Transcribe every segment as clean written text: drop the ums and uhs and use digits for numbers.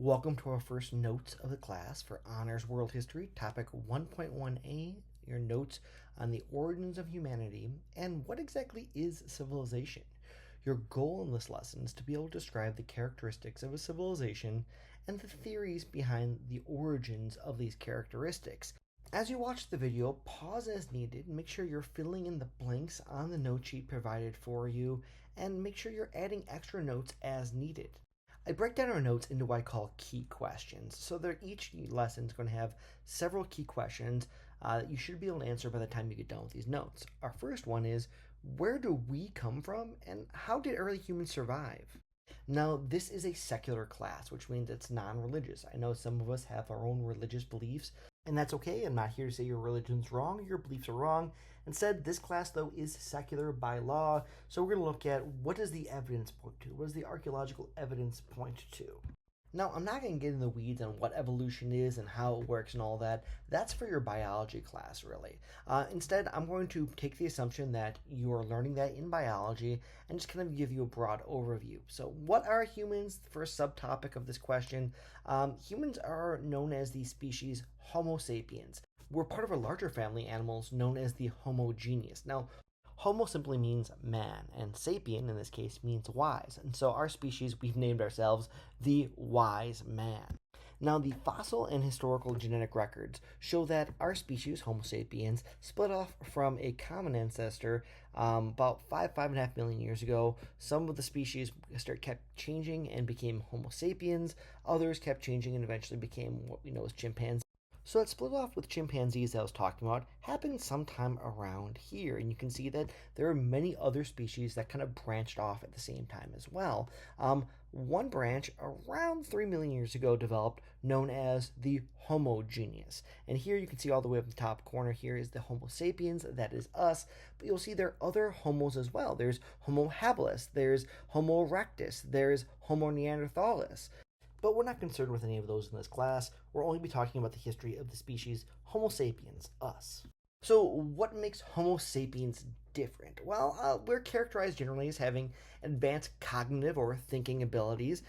Welcome to our first notes of the class for Honors World History, topic 1.1a, your notes on the origins of humanity and what exactly is civilization. Your goal in this lesson is to be able to describe the characteristics of a civilization and the theories behind the origins of these characteristics. As you watch the video, pause as needed, make sure you're filling in the blanks on the note sheet provided for you, and make sure you're adding extra notes as needed. I break down our notes into what I call key questions. So each lesson is going to have several key questions that you should be able to answer by the time you get done with these notes. Our first one is, where do we come from and how did early humans survive? Now, this is a secular class, which means it's non-religious. I know some of us have our own religious beliefs, and that's okay. I'm not here to say your religion's wrong or your beliefs are wrong. Instead, this class, though, is secular by law, so we're going to look at what does the evidence point to? What does the archaeological evidence point to? Now, I'm not going to get in the weeds on what evolution is and how it works and all that. That's for your biology class, really. Instead, I'm going to take the assumption that you are learning that in biology and just kind of give you a broad overview. So, what are humans? The first subtopic of this question. Humans are known as the species Homo sapiens. We're part of a larger family of animals known as the Homo genius. Now, Homo simply means man, and sapien in this case means wise. And so our species, we've named ourselves the wise man. Now, the fossil and historical genetic records show that our species, Homo sapiens, split off from a common ancestor about 5.5 million years ago. Some of the species kept changing and became Homo sapiens. Others kept changing and eventually became what we know as chimpanzees. So that split off with chimpanzees that I was talking about happened sometime around here. And you can see that there are many other species that kind of branched off at the same time as well. One branch around 3 million years ago developed known as the Homo genius. And here you can see all the way up in the top corner here is the Homo sapiens, that is us. But you'll see there are other homos as well. There's Homo habilis, there's Homo erectus, there's Homo neanderthalis. But we're not concerned with any of those in this class. We'll only be talking about the history of the species Homo sapiens, us. So, what makes Homo sapiens different? Well, we're characterized generally as having advanced cognitive or thinking abilities.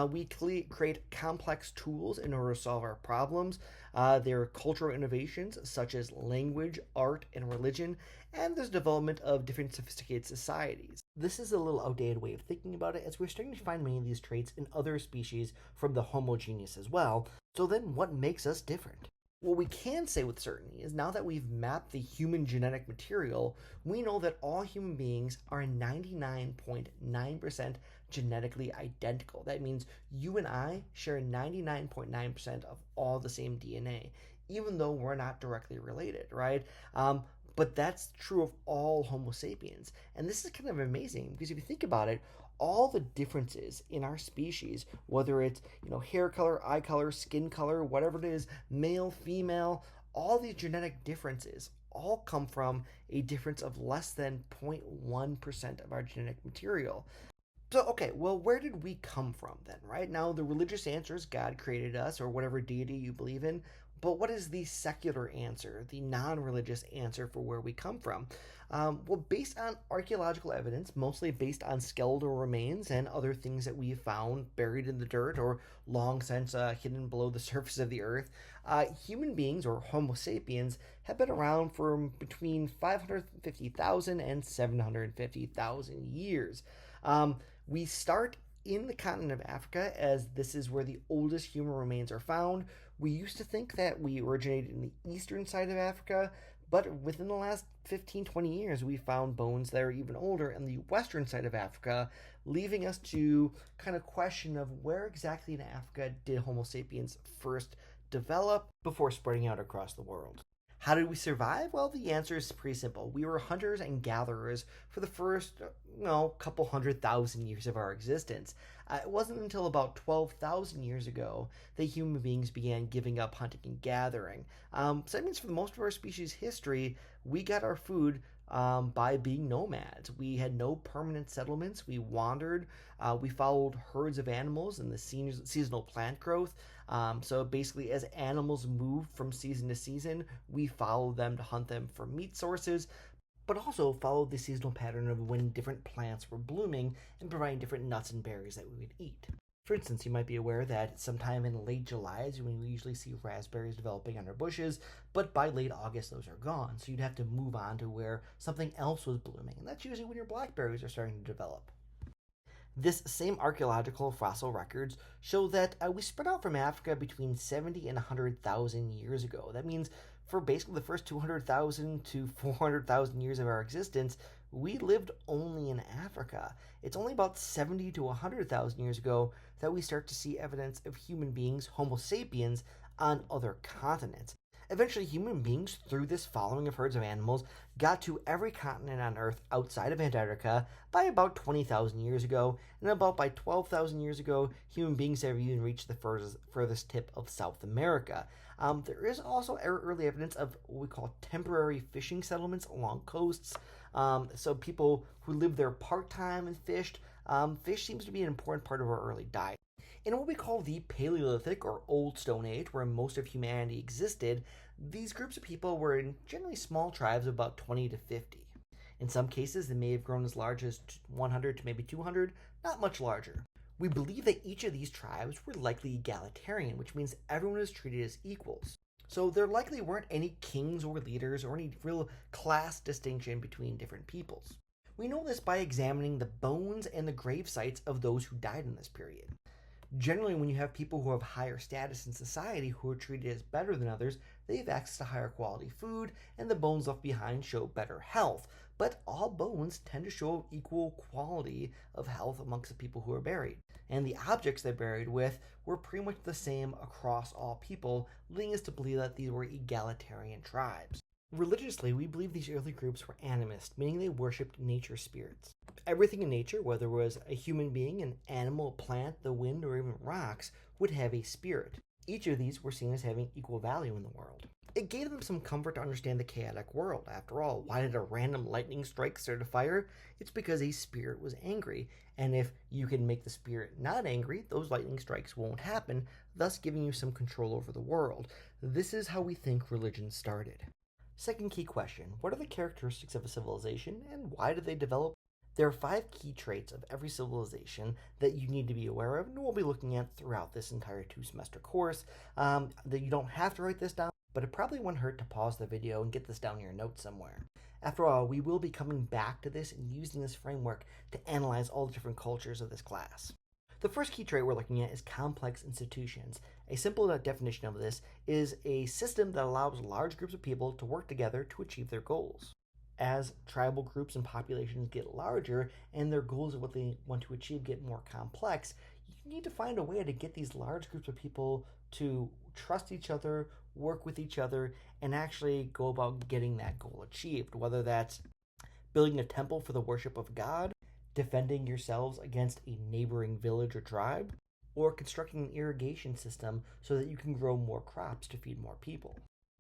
We create complex tools in order to solve our problems. There are cultural innovations such as language, art, and religion, and there's development of different sophisticated societies. This is a little outdated way of thinking about it, as we're starting to find many of these traits in other species from the Homo genius as well. So then, what makes us different? What we can say with certainty is now that we've mapped the human genetic material, we know that all human beings are 99.9% genetically identical. That means you and I share 99.9% of all the same DNA, even though we're not directly related, right? But that's true of all Homo sapiens. And this is kind of amazing because if you think about it, all the differences in our species, whether it's hair color, eye color, skin color, whatever it is, male, female, all these genetic differences all come from a difference of less than 0.1% of our genetic material. So, okay, well, where did we come from then, right? Now, the religious answer is God created us or whatever deity you believe in. But what is the secular answer, the non religious answer for where we come from? Well, based on archaeological evidence, mostly based on skeletal remains and other things that we have found buried in the dirt or long since hidden below the surface of the earth, human beings, or Homo sapiens, have been around for between 550,000 and 750,000 years. We start in the continent of Africa, as this is where the oldest human remains are found. We used to think that we originated in the eastern side of Africa, but within the last 15-20 years, we found bones that are even older in the western side of Africa, leaving us to kind of question of where exactly in Africa did Homo sapiens first develop before spreading out across the world. How did we survive? Well, the answer is pretty simple. We were hunters and gatherers for the first, couple 100,000 years of our existence. It wasn't until about 12,000 years ago that human beings began giving up hunting and gathering. So that means for the most of our species' history, we got our food by being nomads. We had no permanent settlements. We wandered. We followed herds of animals and the seasonal plant growth. So basically, as animals moved from season to season, we followed them to hunt them for meat sources, but also followed the seasonal pattern of when different plants were blooming and providing different nuts and berries that we would eat. For instance, you might be aware that sometime in late July is when we usually see raspberries developing under bushes, but by late August those are gone. So you'd have to move on to where something else was blooming, and that's usually when your blackberries are starting to develop. This same archaeological fossil records show that we spread out from Africa between 70 and 100,000 years ago. That means for basically the first 200,000 to 400,000 years of our existence, we lived only in Africa. It's only about 70 to 100,000 years ago that we start to see evidence of human beings, Homo sapiens, on other continents. Eventually, human beings, through this following of herds of animals, got to every continent on Earth outside of Antarctica by about 20,000 years ago, and about by 12,000 years ago, human beings have even reached the furthest tip of South America. There is also early evidence of what we call temporary fishing settlements along coasts. So people who lived there part-time and fished. Fish seems to be an important part of our early diet. In what we call the Paleolithic or Old Stone Age, where most of humanity existed, these groups of people were in generally small tribes of about 20 to 50. In some cases, they may have grown as large as 100 to maybe 200, not much larger. We believe that each of these tribes were likely egalitarian, which means everyone is treated as equals. So there likely weren't any kings or leaders or any real class distinction between different peoples. We know this by examining the bones and the grave sites of those who died in this period. Generally, when you have people who have higher status in society who are treated as better than others, they have access to higher quality food, and the bones left behind show better health. But all bones tend to show equal quality of health amongst the people who are buried. And the objects they're buried with were pretty much the same across all people, leading us to believe that these were egalitarian tribes. Religiously, we believe these early groups were animist, meaning they worshipped nature spirits. Everything in nature, whether it was a human being, an animal, a plant, the wind, or even rocks, would have a spirit. Each of these were seen as having equal value in the world. It gave them some comfort to understand the chaotic world. After all, why did a random lightning strike start a fire? It's because a spirit was angry, and if you can make the spirit not angry, those lightning strikes won't happen, thus giving you some control over the world. This is how we think religion started. Second key question, what are the characteristics of a civilization and why did they develop? There are 5 key traits of every civilization that you need to be aware of and we'll be looking at throughout this entire 2-semester course. That you don't have to write this down, but it probably wouldn't hurt to pause the video and get this down in your notes somewhere. After all, we will be coming back to this and using this framework to analyze all the different cultures of this class. The first key trait we're looking at is complex institutions. A simple definition of this is a system that allows large groups of people to work together to achieve their goals. As tribal groups and populations get larger and their goals of what they want to achieve get more complex, you need to find a way to get these large groups of people to trust each other, work with each other, and actually go about getting that goal achieved, whether that's building a temple for the worship of God, defending yourselves against a neighboring village or tribe, or constructing an irrigation system so that you can grow more crops to feed more people.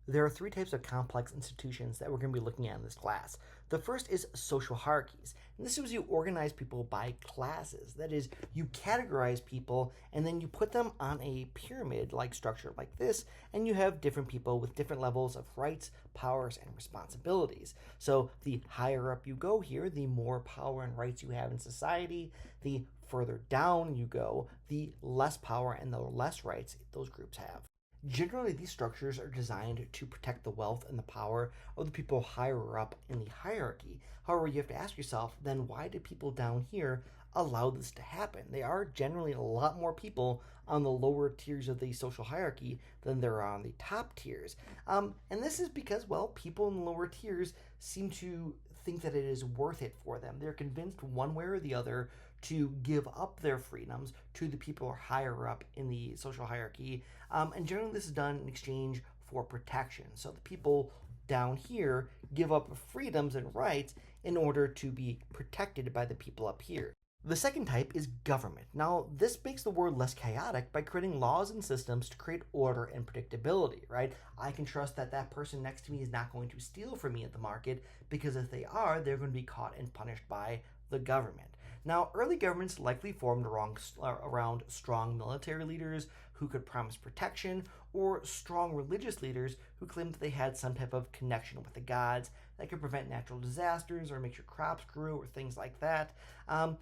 There are 3 types of complex institutions that we're going to be looking at in this class. The first is social hierarchies, and this is you organize people by classes. That is, you categorize people and then you put them on a pyramid-like structure like this, and you have different people with different levels of rights, powers, and responsibilities. So the higher up you go here, the more power and rights you have in society. The further down you go, the less power and the less rights those groups have. Generally, these structures are designed to protect the wealth and the power of the people higher up in the hierarchy. However, you have to ask yourself, then why do people down here allow this to happen? There are generally a lot more people on the lower tiers of the social hierarchy than there are on the top tiers. And this is because, well, people in the lower tiers seem to think that it is worth it for them. They're convinced one way or the other to give up their freedoms to the people who are higher up in the social hierarchy. And generally this is done in exchange for protection. So the people down here give up freedoms and rights in order to be protected by the people up here. The second type is government. Now, this makes the world less chaotic by creating laws and systems to create order and predictability, right? I can trust that that person next to me is not going to steal from me at the market, because if they are, they're going to be caught and punished by the government. Now, early governments likely formed around strong military leaders who could promise protection, or strong religious leaders who claimed that they had some type of connection with the gods that could prevent natural disasters or make sure crops grew or things like that. And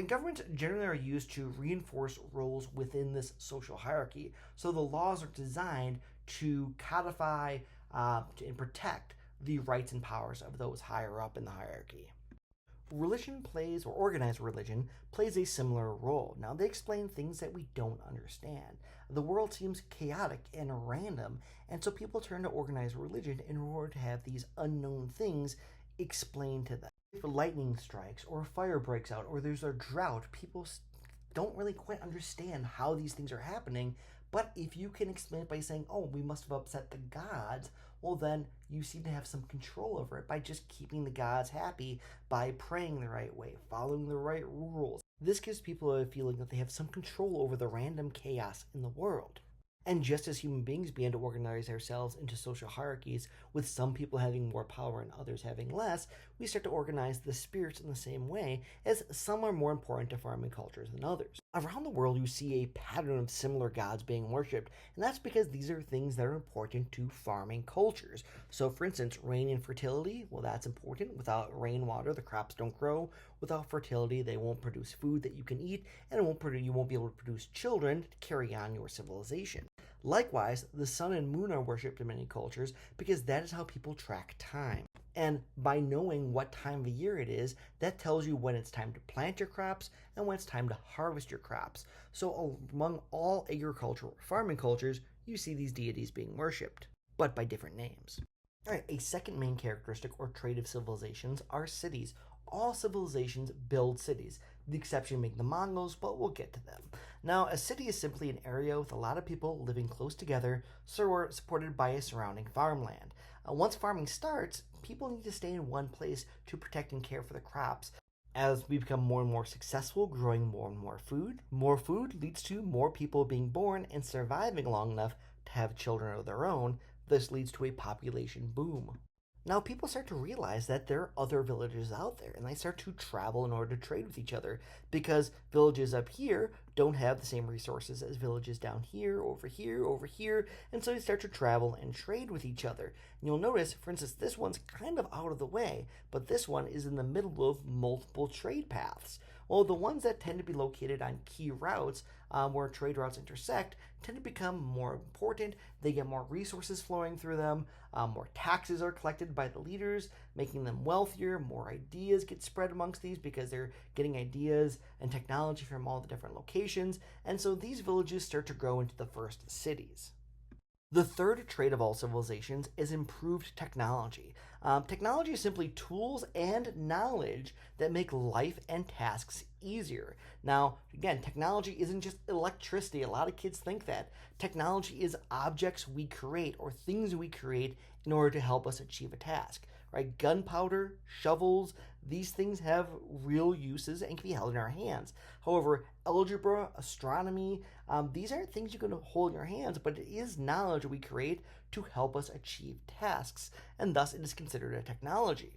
governments generally are used to reinforce roles within this social hierarchy. So the laws are designed to codify and protect the rights and powers of those higher up in the hierarchy. Religion plays, or organized religion, plays a similar role. Now, they explain things that we don't understand. The world seems chaotic and random, and so people turn to organized religion in order to have these unknown things explained to them. If lightning strikes, or a fire breaks out, or there's a drought, people don't really quite understand how these things are happening. But if you can explain it by saying, oh, we must have upset the gods, well, then you seem to have some control over it by just keeping the gods happy by praying the right way, following the right rules. This gives people a feeling that they have some control over the random chaos in the world. And just as human beings began to organize ourselves into social hierarchies, with some people having more power and others having less, we start to organize the spirits in the same way, as some are more important to farming cultures than others. Around the world, you see a pattern of similar gods being worshipped, and that's because these are things that are important to farming cultures. So, for instance, rain and fertility, well, that's important. Without rainwater, the crops don't grow. Without fertility, they won't produce food that you can eat, and you won't be able to produce children to carry on your civilization. Likewise, the sun and moon are worshipped in many cultures because that is how people track time. And by knowing what time of year it is, that tells you when it's time to plant your crops and when it's time to harvest your crops. So among all agricultural farming cultures, you see these deities being worshipped, but by different names. All right, a second main characteristic or trait of civilizations are cities. All civilizations build cities, the exception being the Mongols, but we'll get to them. Now, a city is simply an area with a lot of people living close together, supported by a surrounding farmland. Once farming starts, people need to stay in one place to protect and care for the crops. As we become more and more successful growing more and more food leads to more people being born and surviving long enough to have children of their own. This leads to a population boom. Now, people start to realize that there are other villages out there, and they start to travel in order to trade with each other because villages up here don't have the same resources as villages down here, over here, and so they start to travel and trade with each other. And you'll notice, for instance, this one's kind of out of the way, but this one is in the middle of multiple trade paths. Well, the ones that tend to be located on key routes where trade routes intersect tend to become more important. They get more resources flowing through them, more taxes are collected by the leaders, making them wealthier, more ideas get spread amongst these because they're getting ideas and technology from all the different locations, and so these villages start to grow into the first cities. The third trait of all civilizations is improved technology. Technology is simply tools and knowledge that make life and tasks easier. Now, again, technology isn't just electricity. A lot of kids think that. Technology is objects we create or things we create in order to help us achieve a task. Right? Gunpowder, shovels, these things have real uses and can be held in our hands. However, algebra, astronomy, these aren't things you can hold in your hands, but it is knowledge we create to help us achieve tasks, and thus it is considered a technology.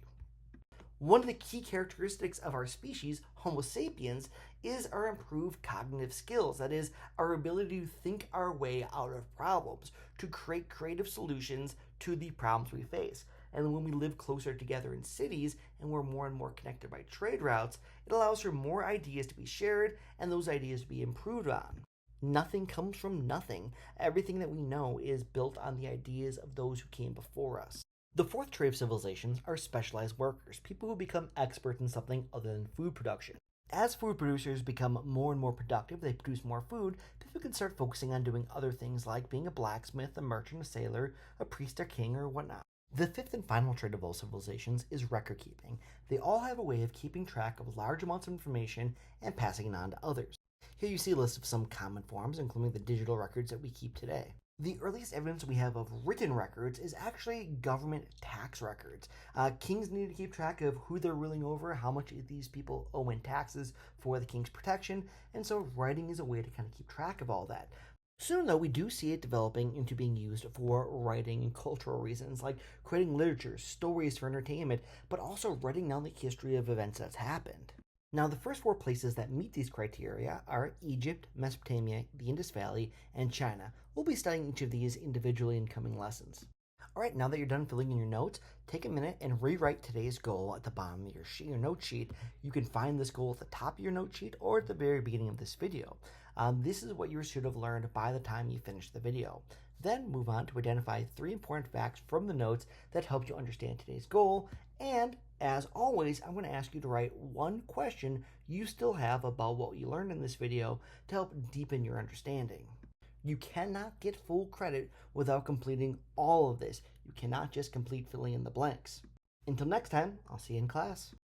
One of the key characteristics of our species, Homo sapiens, is our improved cognitive skills. That is, our ability to think our way out of problems, to create creative solutions to the problems we face. And when we live closer together in cities and we're more and more connected by trade routes, it allows for more ideas to be shared and those ideas to be improved on. Nothing comes from nothing. Everything that we know is built on the ideas of those who came before us. The fourth trait of civilizations are specialized workers, people who become experts in something other than food production. As food producers become more and more productive, they produce more food, people can start focusing on doing other things like being a blacksmith, a merchant, a sailor, a priest, a king, or whatnot. The fifth and final trait of all civilizations is record keeping. They all have a way of keeping track of large amounts of information and passing it on to others. Here you see a list of some common forms, including the digital records that we keep today. The earliest evidence we have of written records is actually government tax records. Kings need to keep track of who they're ruling over, how much these people owe in taxes for the king's protection, and so writing is a way to kind of keep track of all that. Soon, though, we do see it developing into being used for writing and cultural reasons, like creating literature, stories for entertainment, but also writing down the history of events that's happened. Now, the first 4 places that meet these criteria are Egypt, Mesopotamia, the Indus Valley, and China. We'll be studying each of these individually in coming lessons. All right, now that you're done filling in your notes, take a minute and rewrite today's goal at the bottom of your note sheet. You can find this goal at the top of your note sheet or at the very beginning of this video. This is what you should have learned by the time you finish the video. Then move on to identify 3 important facts from the notes that helped you understand today's goal. And as always, I'm going to ask you to write 1 question you still have about what you learned in this video to help deepen your understanding. You cannot get full credit without completing all of this. You cannot just complete filling in the blanks. Until next time, I'll see you in class.